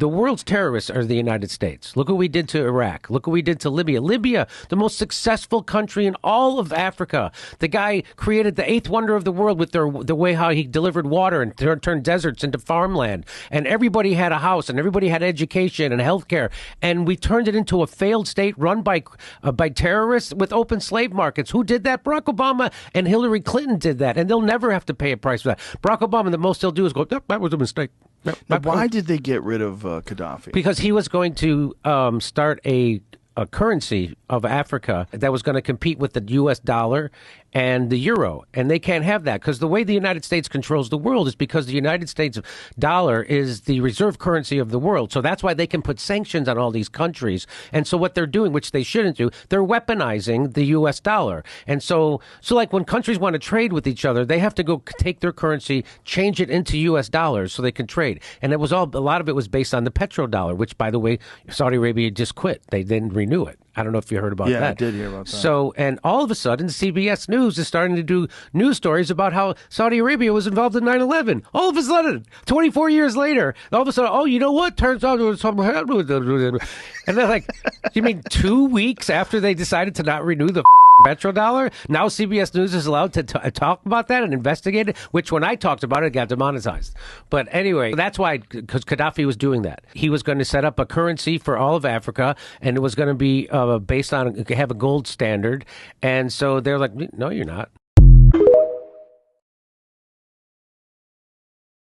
The world's terrorists are the United States. Look what we did to Iraq. Look what we did to Libya. Libya, the most successful country in all of Africa. The guy created the eighth wonder of the world with the way how he delivered water and turned deserts into farmland. And everybody had a house and everybody had education and health care. And we turned it into a failed state run by terrorists with open slave markets. Who did that? Barack Obama and Hillary Clinton did that. And they'll never have to pay a price for that. Barack Obama, the most they'll do is go, "Yep, that was a mistake." Now, why did they get rid of Gaddafi? Because he was going to start a currency of Africa that was going to compete with the U.S. dollar and the euro. And they can't have that because the way the United States controls the world is because the United States dollar is the reserve currency of the world. So that's why they can put sanctions on all these countries. And so what they're doing, which they shouldn't do, they're weaponizing the U.S. dollar. And so like when countries want to trade with each other, they have to go take their currency, change it into U.S. dollars so they can trade. And a lot of it was based on the petrodollar, which, by the way, Saudi Arabia just quit. They didn't renew it. I don't know if you heard about that. Yeah, I did hear about that. So, and all of a sudden, CBS News is starting to do news stories about how Saudi Arabia was involved in 9/11. All of a sudden, 24 years later, all of a sudden, oh, you know what? Turns out there was something happened with it. And they're like, you mean 2 weeks after they decided to not renew the petrodollar? Now CBS News is allowed to talk about that and investigate it, which when I talked about it, got demonetized. But anyway, that's why, because Gaddafi was doing that. He was going to set up a currency for all of Africa, and it was going to be based on, have a gold standard. And so they're like, no, you're not.